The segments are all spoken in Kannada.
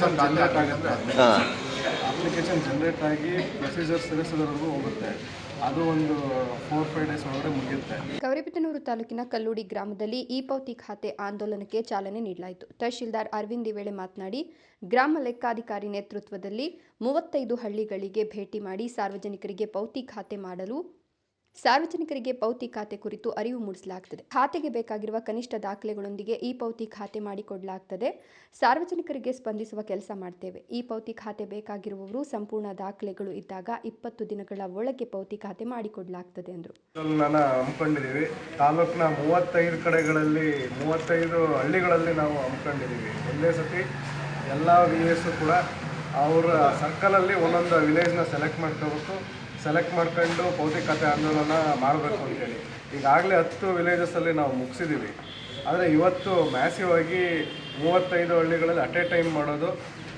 ಅಪ್ಲಿಕೇಶನ್ ಜನರೇಟ್ ಆಗುತ್ತೆ. ಹಾಂ ಅಪ್ಲಿಕೇಶನ್ ಜನರೇಟ್ ಆಗಿ ಪ್ರೊಸೀಜರ್ ಸಲ್ಲಿಸೋದ್ರವರೆಗೂ ಹೋಗುತ್ತೆ. ಅದು ಒಂದು 4-5 ಡೇಸ್ ಒಳಗಡೆ ಮುಗಿಯುತ್ತೆ. ಗೌರಿಬಿದನೂರು ತಾಲೂಕಿನ ಕಲ್ಲೂಡಿ ಗ್ರಾಮದಲ್ಲಿ ಇ ಪೌತಿ ಖಾತೆ ಆಂದೋಲನಕ್ಕೆ ಚಾಲನೆ ನೀಡಲಾಯಿತು. ತಹಶೀಲ್ದಾರ್ ಅರವಿಂದ್ ಈ ವೇಳೆ ಮಾತನಾಡಿ, ಗ್ರಾಮ ಲೆಕ್ಕಾಧಿಕಾರಿ ನೇತೃತ್ವದಲ್ಲಿ 35 ಹಳ್ಳಿಗಳಿಗೆ ಭೇಟಿ ಮಾಡಿ ಸಾರ್ವಜನಿಕರಿಗೆ ಪೌತಿ ಖಾತೆ ಕುರಿತು ಅರಿವು ಮೂಡಿಸಲಾಗುತ್ತದೆ. ಖಾತೆಗೆ ಬೇಕಾಗಿರುವ ಕನಿಷ್ಠ ದಾಖಲೆಗಳೊಂದಿಗೆ ಇ ಪೌತಿ ಖಾತೆ ಮಾಡಿಕೊಡಲಾಗುತ್ತದೆ. ಸಾರ್ವಜನಿಕರಿಗೆ ಸ್ಪಂದಿಸುವ ಕೆಲಸ ಮಾಡ್ತೇವೆ. ಇ ಪೌತಿ ಖಾತೆ ಬೇಕಾಗಿರುವವರು ಸಂಪೂರ್ಣ ದಾಖಲೆಗಳು ಇದ್ದಾಗ 20 ದಿನಗಳ ಒಳಗೆ ಪೌತಿ ಖಾತೆ ಮಾಡಿಕೊಡಲಾಗುತ್ತದೆ ಎಂದರು. ನಾನು ಹಮ್ಮಿಕೊಂಡಿದ್ದೀವಿ. ತಾಲೂಕಿನ 35 ಕಡೆಗಳಲ್ಲಿ 35 ಹಳ್ಳಿಗಳಲ್ಲಿ ನಾವು ಹಮ್ಮಿಕೊಂಡಿದ್ದೀವಿ. ಒಂದೇ ಸತಿ ಎಲ್ಲ VS ಕೂಡ ಅವರ ಸರ್ಕಲಲ್ಲಿ ಒಂದೊಂದು ವಿಲೇಜ್ನ ಸೆಲೆಕ್ಟ್ ಮಾಡ್ಕೊಂಡು ಪೌತಿ ಖಾತೆ ಆಂದೋಲನ ಮಾಡಬೇಕು ಅಂತೇಳಿ ಈಗಾಗಲೇ 10 ವಿಲೇಜಸಲ್ಲಿ ನಾವು ಮುಗಿಸಿದ್ದೀವಿ. ಆದರೆ ಇವತ್ತು ಮ್ಯಾಸಿವ್ ಆಗಿ 35 ಹಳ್ಳಿಗಳಲ್ಲಿ ಅಟ್ ಎ ಟೈಮ್ ಮಾಡೋದು.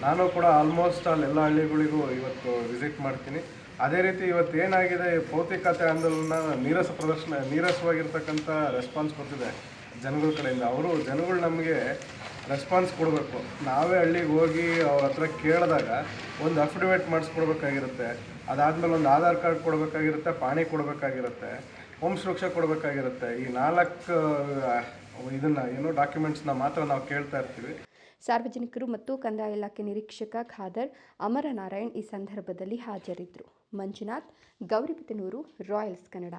ನಾನು ಕೂಡ ಆಲ್ಮೋಸ್ಟ್ ಎಲ್ಲ ಹಳ್ಳಿಗಳಿಗೂ ಇವತ್ತು ವಿಸಿಟ್ ಮಾಡ್ತೀನಿ. ಅದೇ ರೀತಿ ಇವತ್ತು ಏನಾಗಿದೆ, ಪೌತಿ ಖಾತೆ ಆಂದೋಲನ ನೀರಸವಾಗಿರ್ತಕ್ಕಂಥ ರೆಸ್ಪಾನ್ಸ್ ಬರ್ತಿದೆ ಜನಗಳ ಕಡೆಯಿಂದ. ಜನಗಳು ನಮಗೆ ರೆಸ್ಪಾನ್ಸ್ ಕೊಡಬೇಕು. ನಾವೇ ಹಳ್ಳಿಗೆ ಹೋಗಿ ಅವ್ರ ಹತ್ರ ಕೇಳಿದಾಗ ಒಂದು ಅಫಿಡವಿಟ್ ಮಾಡಿಸ್ಕೊಡ್ಬೇಕಾಗಿರುತ್ತೆ. ಅದಾದಮೇಲೆ ಒಂದು ಆಧಾರ್ ಕಾರ್ಡ್ ಕೊಡಬೇಕಾಗಿರುತ್ತೆ, ಪಾಣಿ ಕೊಡಬೇಕಾಗಿರುತ್ತೆ, ಹೋಮ್ ಸುರಕ್ಷಾ ಕೊಡಬೇಕಾಗಿರುತ್ತೆ. ಈ 4 ಡಾಕ್ಯುಮೆಂಟ್ಸ್ನ ಮಾತ್ರ ನಾವು ಕೇಳ್ತಾ ಇರ್ತೀವಿ. ಸಾರ್ವಜನಿಕರು ಮತ್ತು ಕಂದಾಯ ಇಲಾಖೆ ನಿರೀಕ್ಷಕ ಖಾದರ್ ಅಮರನಾರಾಯಣ್ ಈ ಸಂದರ್ಭದಲ್ಲಿ ಹಾಜರಿದ್ದರು. ಮಂಜುನಾಥ್, ಗೌರಿಬಿದನೂರು, ರಾಯಲ್ಸ್ ಕನ್ನಡ.